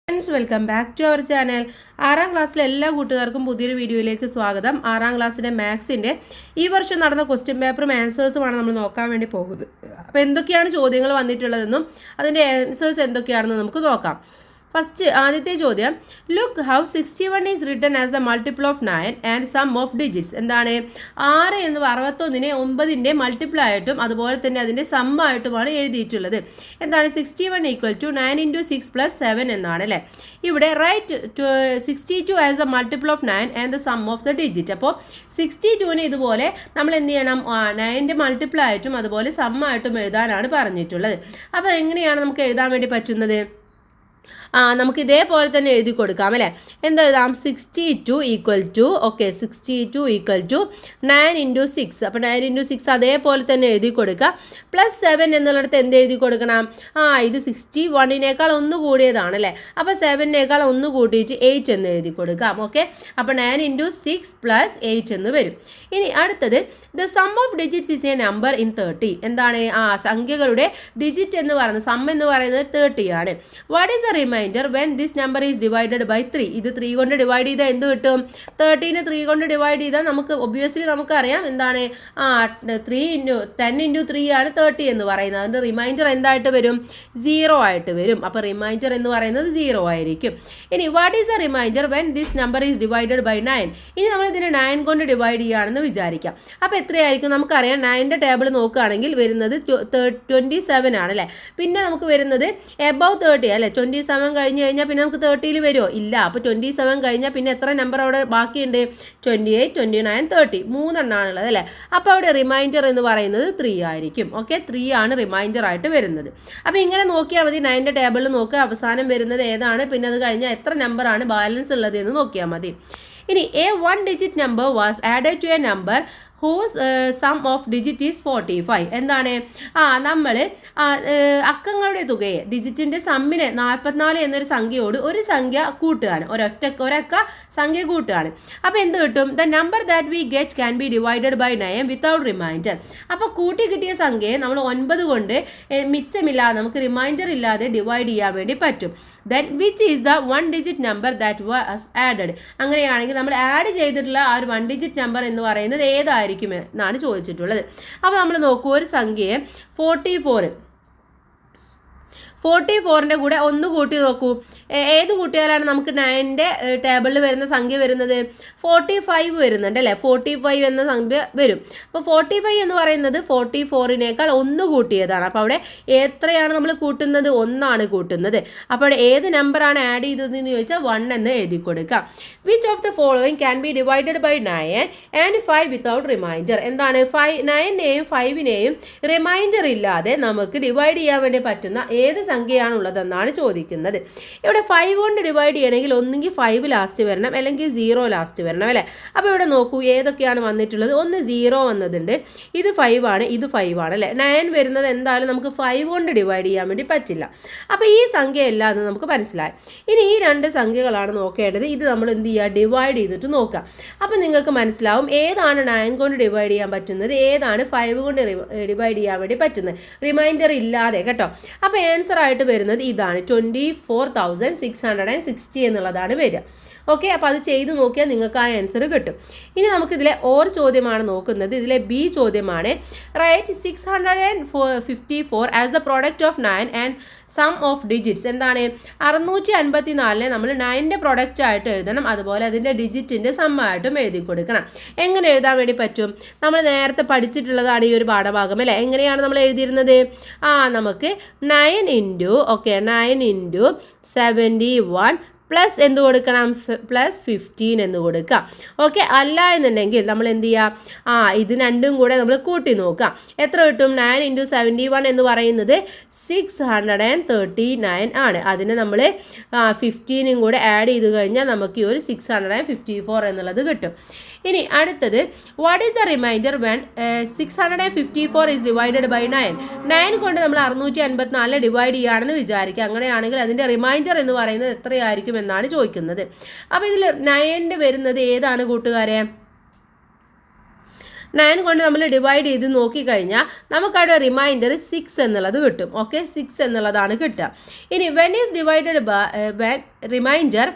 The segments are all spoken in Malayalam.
Friends, welcome back to our channel. 6ാം ക്ലാസ്സിലെ എല്ലാ കൂട്ടുകാർക്കും പുതിയൊരു വീഡിയോയിലേക്ക് സ്വാഗതം. 6ാം ക്ലാസ്സിലെ മാത്സിൻ്റെ ഈ വർഷം നടന്ന ക്വസ്റ്റ്യൻ പേപ്പറും ആൻസേഴ്സുമാണ് നമ്മൾ നോക്കാൻ വേണ്ടി പോകുന്നത്. അപ്പോൾ എന്തൊക്കെയാണ് ചോദ്യങ്ങൾ വന്നിട്ടുള്ളതെന്നും അതിൻ്റെ ആൻസേഴ്സ് എന്തൊക്കെയാണെന്ന് നമുക്ക് നോക്കാം. ഫസ്റ്റ് ആദ്യത്തെ ചോദ്യം, look how 61 is written as the multiple of 9 and sum of digits. എന്താണ്? 6 എന്ന് 61നെ 9ൻ്റെ മൾട്ടിപ്പിൾ ആയിട്ടും അതുപോലെ തന്നെ അതിൻ്റെ സമ്മായിട്ടുമാണ് എഴുതിയിട്ടുള്ളത്. എന്താണ്? 61 ഈക്വൽ ടു 9 × 6 + 7 എന്നാണ് അല്ലേ. ഇവിടെ write 62 as the multiple of 9 and the sum of the digit. അപ്പോൾ 62നെ ഇതുപോലെ നമ്മൾ എന്ത് ചെയ്യണം? 9ൻ്റെ മൾട്ടിപ്പിൾ ആയിട്ടും അതുപോലെ സമ്മായിട്ടും എഴുതാനാണ് പറഞ്ഞിട്ടുള്ളത്. അപ്പോൾ എങ്ങനെയാണ് നമുക്ക് എഴുതാൻ വേണ്ടി പറ്റുന്നത്? നമുക്ക് ഇതേപോലെ തന്നെ എഴുതി കൊടുക്കാം അല്ലേ. എന്തെഴുതാം? 62 ഈക്വൽ ടു 62 ഈക്വൽ ടു 9 × 6. അപ്പോൾ 9 × 6 അതേപോലെ തന്നെ എഴുതി കൊടുക്കുക. +7 എന്നുള്ളിടത്ത് എന്ത് എഴുതി കൊടുക്കണം? ഇത് 61നേക്കാൾ ഒന്ന് കൂടിയതാണ് അല്ലേ. അപ്പോൾ 7നേക്കാൾ ഒന്ന് കൂട്ടിയിട്ട് 8 എന്ന് എഴുതി കൊടുക്കാം. ഓക്കെ, അപ്പോൾ 9 × 6 + 8 എന്ന് വരും. ഇനി അടുത്തത്, the sum of digits is A number in 30. എന്താണ്? സംഖ്യകളുടെ ഡിജിറ്റ് എന്ന് പറയുന്നത്, സം എന്ന് പറയുന്നത് 30 ആണ്. What is the remainder when this number is divided by 3? ഇത് 3 കൊണ്ട് ഡിവൈഡ് ചെയ്താൽ എന്ത് കിട്ടും? 13നെ 3 കൊണ്ട് ഡിവൈഡ് ചെയ്താൽ നമുക്ക് ഒബ്വിയസ്ലി നമുക്കറിയാം എന്താണ്? 10 × 3 ആണ് 30 എന്ന് പറയുന്നത്. അതിൻ്റെ റിമൈൻഡർ എന്തായിട്ട് വരും? 0 ആയിട്ട് വരും. അപ്പോൾ റിമൈൻഡർ എന്ന് പറയുന്നത് 0 ആയിരിക്കും. ഇനി what is the remainder when this number is divided by 9? ഇനി നമ്മൾ ഇതിനെ 9 കൊണ്ട് ഡിവൈഡ് ചെയ്യുകയാണെന്ന് വിചാരിക്കാം. അപ്പോൾ എത്രയായിരിക്കും? നമുക്കറിയാം 9ൻ്റെ ടേബിൾ നോക്കുകയാണെങ്കിൽ വരുന്നത് 27 ആണ് അല്ലേ. പിന്നെ നമുക്ക് വരുന്നത് എബവ് 30 അല്ലേ. 27 കഴിഞ്ഞ് കഴിഞ്ഞാൽ പിന്നെ നമുക്ക് 30ൽ വരുമോ? ഇല്ല. അപ്പോൾ 27 കഴിഞ്ഞാൽ പിന്നെ എത്ര നമ്പർ അവിടെ ബാക്കിയുണ്ട്? 28, 29, 30, 3 എണ്ണമാണുള്ളത് അല്ലേ. അപ്പോൾ അവിടെ റിമൈൻഡർ എന്ന് പറയുന്നത് 3 ആയിരിക്കും. ഓക്കെ, 3 ആണ് റിമൈൻഡർ ആയിട്ട് വരുന്നത്. അപ്പോൾ ഇങ്ങനെ നോക്കിയാൽ മതി. 9ൻ്റെ ടേബിളിൽ നോക്കുക, അവസാനം വരുന്നത് ഏതാണ്, പിന്നെ അത് കഴിഞ്ഞാൽ എത്ര നമ്പറാണ് ബാലൻസ് ഉള്ളത് എന്ന് നോക്കിയാൽ മതി. ഇനി a 1 digit number was added to a number whose sum of digit is 45. എന്താണ്? നമ്മൾ അക്കങ്ങളുടെ തുകയെ, ഡിജിറ്റിൻ്റെ സമ്മിനെ 44 എന്നൊരു സംഖ്യയോട് ഒരു സംഖ്യ കൂട്ടുകയാണ്, ഒരൊറ്റ സംഖ്യ കൂട്ടുകയാണ്. അപ്പോൾ എന്ത് കിട്ടും? The number that we get can be divided by 9 without remainder. അപ്പോൾ കൂട്ടി കിട്ടിയ സംഖ്യയെ നമ്മൾ 9 കൊണ്ട് മിച്ചമില്ലാതെ, നമുക്ക് റിമൈൻഡർ ഇല്ലാതെ ഡിവൈഡ് ചെയ്യാൻ വേണ്ടി പറ്റും. Then which is the 1 digit number that was added? അങ്ങനെയാണെങ്കിൽ നമ്മൾ ആഡ് ചെയ്തിട്ടുള്ള ആ ഒരു 1 ഡിജിറ്റ് നമ്പർ എന്ന് പറയുന്നത് ഏതായിരിക്കും എന്നാണ് ചോദിച്ചിട്ടുള്ളത്. അപ്പോൾ നമ്മൾ നോക്കൂ, ഒരു സംഖ്യയെ 44ൻ്റെ കൂടെ ഒന്ന് കൂട്ടി നോക്കൂ. ഏത് കൂട്ടിയാലാണ് നമുക്ക് 9ൻ്റെ ടേബിളിൽ വരുന്ന സംഖ്യ വരുന്നത്? 45 വരുന്നുണ്ട് അല്ലേ. 45 എന്ന സംഖ്യ വരും. അപ്പോൾ 45 എന്ന് പറയുന്നത് 44നേക്കാൾ ഒന്ന് കൂട്ടിയതാണ്. അപ്പോൾ അവിടെ എത്രയാണ് നമ്മൾ കൂട്ടുന്നത്? 1 ആണ് കൂട്ടുന്നത്. അപ്പോൾ അവിടെ ഏത് നമ്പറാണ് ആഡ് ചെയ്തതെന്ന് ചോദിച്ചാൽ 1 എന്ന് എഴുതി കൊടുക്കാം. Which of the following can be divided by 9 and 5 without remainder? എന്താണ്? 9നെയും 5നെയും റിമൈൻഡർ ഇല്ലാതെ നമുക്ക് ഡിവൈഡ് ചെയ്യാൻ വേണ്ടി പറ്റുന്ന ഏത് സംഖ്യയാണുള്ളതെന്നാണ് ചോദിക്കുന്നത്. ഇവിടെ 5 കൊണ്ട് ഡിവൈഡ് ചെയ്യണമെങ്കിൽ ഒന്നുകിൽ 5 ലാസ്റ്റ് വരണം, അല്ലെങ്കിൽ 0 ലാസ്റ്റ് വരണം അല്ലേ. അപ്പോൾ ഇവിടെ നോക്കൂ ഏതൊക്കെയാണ് വന്നിട്ടുള്ളത്. ഒന്ന് 0 വന്നതുണ്ട്, ഇത് 5 ആണ്, ഇത് 5 ആണ് അല്ലേ. 9 വരുന്നത് എന്തായാലും നമുക്ക് 5 കൊണ്ട് ഡിവൈഡ് ചെയ്യാൻ വേണ്ടി പറ്റില്ല. അപ്പോൾ ഈ സംഖ്യ അല്ല എന്ന് നമുക്ക് മനസ്സിലായി. ഇനി ഈ 2 സംഖ്യകളാണ് നോക്കേണ്ടത്. ഇത് നമ്മൾ എന്ത് ചെയ്യുക? ഡിവൈഡ് ചെയ്തിട്ട് നോക്കുക. അപ്പോൾ നിങ്ങൾക്ക് മനസ്സിലാവും ഏതാണ് 9 കൊണ്ട് ഡിവൈഡ് ചെയ്യാൻ പറ്റുന്നത്, ഏതാണ് 5 കൊണ്ട് ഡിവൈഡ് ചെയ്യാൻ വേണ്ടി പറ്റുന്നത്, റിമൈൻഡർ ഇല്ലാതെ കേട്ടോ. അപ്പോൾ ആൻസർ ആയിട്ട് വരുന്നത് ഇതാണ്, 24,660 എന്നുള്ളതാണ് വരിക. ഓക്കെ, അപ്പോൾ അത് ചെയ്ത് നോക്കിയാൽ നിങ്ങൾക്ക് ആ ആൻസർ കിട്ടും. ഇനി നമുക്കിതിലെ ഓർ ചോദ്യമാണ് നോക്കുന്നത്. ഇതിലെ ബി ചോദ്യമാണ്, write 654 as the product of 9 and sum of digits. എന്താണ്? 654നെ നമ്മൾ 9ൻ്റെ പ്രൊഡക്റ്റ് ആയിട്ട് എഴുതണം, അതുപോലെ അതിൻ്റെ ഡിജിറ്റിൻ്റെ സമ്മായിട്ടും എഴുതി കൊടുക്കണം. എങ്ങനെ എഴുതാൻ വേണ്ടി പറ്റും? നമ്മൾ നേരത്തെ പഠിച്ചിട്ടുള്ളതാണ് ഈ ഒരു പാഠഭാഗം അല്ലേ. എങ്ങനെയാണ് നമ്മൾ എഴുതിയിരുന്നത്? നമുക്ക് 9 × 71 പ്ലസ് എന്ത് കൊടുക്കണം? +15 എന്ന് കൊടുക്കാം. ഓക്കെ, അല്ല എന്നുണ്ടെങ്കിൽ നമ്മൾ എന്ത് ചെയ്യുക? ഇത് രണ്ടും കൂടെ നമ്മൾ കൂട്ടി നോക്കാം. എത്ര കിട്ടും? 9 × 71 എന്ന് പറയുന്നത് 639 ആണ്. അതിന് നമ്മൾ 15 കൂടെ ആഡ് ചെയ്ത് കഴിഞ്ഞാൽ നമുക്ക് ഈ ഒരു 654 എന്നുള്ളത് കിട്ടും. ഇനി അടുത്തത്, what is the remainder when 654 is divided by 9? 9 കൊണ്ട് നമ്മൾ 654 ഡിവൈഡ് ചെയ്യുകയാണെന്ന് വിചാരിക്കുക. അങ്ങനെയാണെങ്കിൽ അതിൻ്റെ റിമൈൻഡർ എന്ന് പറയുന്നത് എത്രയായിരിക്കും എന്നാണ് ചോദിക്കുന്നത്. അപ്പോൾ ഇതിൽ 9 വരുന്നത് ഏതാണ് കൂട്ടുകാരെ? 9 കൊണ്ട് നമ്മൾ ഡിവൈഡ് ചെയ്ത് നോക്കിക്കഴിഞ്ഞാൽ നമുക്കവിടെ റിമൈൻഡർ 6 എന്നുള്ളത് കിട്ടും. ഓക്കെ, 6 എന്നുള്ളതാണ് കിട്ടുക. ഇനി when is divided by when remainder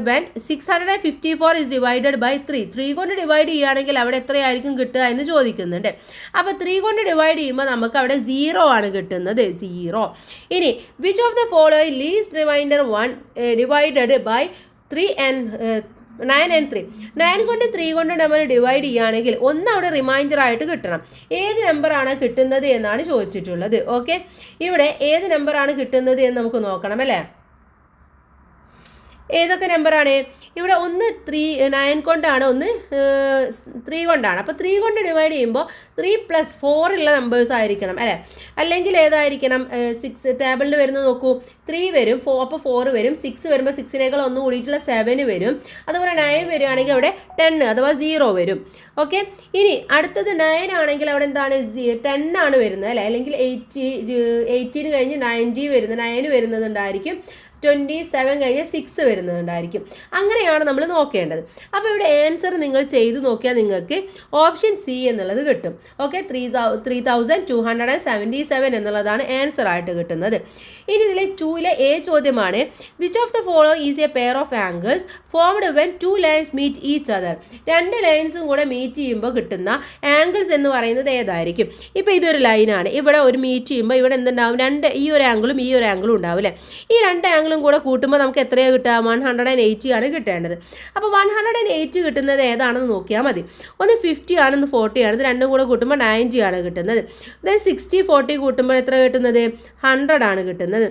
when 654 is divided by 3 കൊണ്ട് ഡിവൈഡ് ചെയ്യുകയാണെങ്കിൽ അവിടെ എത്രയായിരിക്കും കിട്ടുക എന്ന് ചോദിക്കുന്നുണ്ട്. അപ്പോൾ 3 കൊണ്ട് ഡിവൈഡ് ചെയ്യുമ്പോൾ നമുക്ക് അവിടെ 0 ആണ് കിട്ടുന്നത്, 0. ഇനി which of the following least remainder 1 divided by 3 and 9 and 3. 9 കൊണ്ട് 3 കൊണ്ട് നമ്മൾ ഡിവൈഡ് ചെയ്യുകയാണെങ്കിൽ ഒന്ന് അവിടെ റിമൈൻഡർ ആയിട്ട് കിട്ടണം. ഏത് നമ്പറാണ് കിട്ടുന്നത് എന്നാണ് ചോദിച്ചിട്ടുള്ളത്. ഓക്കെ, ഇവിടെ ഏത് നമ്പറാണ് കിട്ടുന്നത് എന്ന് നമുക്ക് നോക്കണം അല്ലേ. ഏതൊക്കെ നമ്പറാണ് ഇവിടെ? ഒന്ന് 9 കൊണ്ടാണ്, ഒന്ന് 3 കൊണ്ടാണ്. അപ്പോൾ 3 കൊണ്ട് ഡിവൈഡ് ചെയ്യുമ്പോൾ 3 + 4 ഉള്ള നമ്പേഴ്സ് ആയിരിക്കണം അല്ലേ. അല്ലെങ്കിൽ ഏതായിരിക്കണം? 6 ടേബിളിൽ വരുന്നത് നോക്കൂ, 3 വരും, അപ്പോൾ 4 വരും, 6 വരുമ്പോൾ 6നേക്കാൾ ഒന്ന് കൂടിയിട്ടുള്ള 7 വരും. അതുപോലെ 9 വരികയാണെങ്കിൽ അവിടെ 10 അഥവാ 0 വരും. ഓക്കെ, ഇനി അടുത്തത് 9 ആണെങ്കിൽ അവിടെ എന്താണ്? 10 ആണ് വരുന്നത് അല്ലേ. അല്ലെങ്കിൽ 18 കഴിഞ്ഞ് 90 വരുന്നത്, 9 വരുന്നതുണ്ടായിരിക്കും. 27 കഴിഞ്ഞ് 6 വരുന്നുണ്ടായിരിക്കും. അങ്ങനെയാണ് നമ്മൾ നോക്കേണ്ടത്. അപ്പോൾ ഇവിടെ ആൻസർ നിങ്ങൾ ചെയ്ത് നോക്കിയാൽ നിങ്ങൾക്ക് ഓപ്ഷൻ സി എന്നുള്ളത് കിട്ടും. ഓക്കെ, 3277 എന്നുള്ളതാണ് ആൻസർ ആയിട്ട് കിട്ടുന്നത്. ഇനി ഇതിലെ 2ലെ എ ചോദ്യമാണ് which of the follow is a pair of angles formed when 2 lines meet each other. 2 ലൈൻസും കൂടെ മീറ്റ് ചെയ്യുമ്പോൾ കിട്ടുന്ന ആംഗിൾസ് എന്ന് പറയുന്നത് ഏതായിരിക്കും? ഇപ്പോൾ ഇതൊരു ലൈനാണ്, ഇവിടെ ഒരു മീറ്റ് ചെയ്യുമ്പോൾ ഇവിടെ എന്തുണ്ടാവും? ഈ ഒരു ആംഗിളും ഈ ഒരു ആംഗിളും ഉണ്ടാവും അല്ലേ. ഈ 2 ആംഗിളും കൂടെ കൂട്ടുമ്പോൾ നമുക്ക് എത്രയാണ് കിട്ടുക? 180 ആണ് കിട്ടേണ്ടത്. അപ്പോൾ 180 കിട്ടുന്നത് ഏതാണെന്ന് നോക്കിയാൽ മതി. ഒന്ന് 50 ആണ്, ഒന്ന് 40 ആണ്. ഇത് രണ്ടും കൂടെ കൂട്ടുമ്പോൾ 90 ആണ് കിട്ടുന്നത്. ദെൻ 60 40 കൂട്ടുമ്പോൾ എത്ര കിട്ടുന്നത്? 100 ആണ് കിട്ടുന്നത്.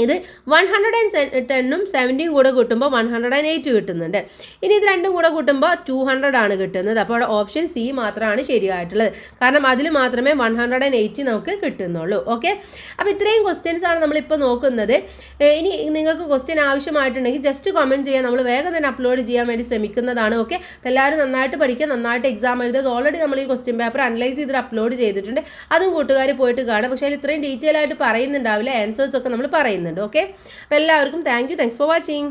ഇത് 110ഉം 70യും കൂടെ കൂട്ടുമ്പോൾ 108 കിട്ടുന്നുണ്ട്. ഇനി ഇത് രണ്ടും കൂടെ കൂട്ടുമ്പോൾ 200 ആണ് കിട്ടുന്നത്. അപ്പോൾ അവിടെ ഓപ്ഷൻ സി മാത്രമാണ് ശരിയായിട്ടുള്ളത്. കാരണം അതിൽ മാത്രമേ 180 നമുക്ക് കിട്ടുന്നുള്ളൂ. ഓക്കെ, അപ്പോൾ ഇത്രയും ക്വസ്റ്റ്യൻസ് ആണ് നമ്മളിപ്പോൾ നോക്കുന്നത്. ഇനി നിങ്ങൾക്ക് ക്വസ്റ്റ്യൻ ആവശ്യമായിട്ടുണ്ടെങ്കിൽ ജസ്റ്റ് കമൻറ്റ് ചെയ്യാൻ, നമ്മൾ വേഗം തന്നെ അപ്ലോഡ് ചെയ്യാൻ വേണ്ടി ശ്രമിക്കുന്നതാണ്. ഓക്കെ, അപ്പോൾ എല്ലാവരും നന്നായിട്ട് പഠിക്കുക, നന്നായിട്ട് എക്സാം എഴുതുക. ഓൾറെഡി നമ്മൾ ഈ ക്വസ്റ്റ്യൻ പേപ്പർ അനലൈസ് ചെയ്തിട്ട് അപ്ലോഡ് ചെയ്തിട്ടുണ്ട്. അതും കൂട്ടുകാർ പോയിട്ട് കാണും. പക്ഷേ അതിൽ ഇത്രയും ഡീറ്റെയിൽ ആയിട്ട് പറയുന്നുണ്ടാവില്ല, ആൻസേഴ്സ് ഒക്കെ നമ്മൾ പറയുന്നുണ്ട്. ഓക്കെ, അപ്പോൾ എല്ലാവർക്കും താങ്ക്സ് ഫോർ വാച്ചിങ്.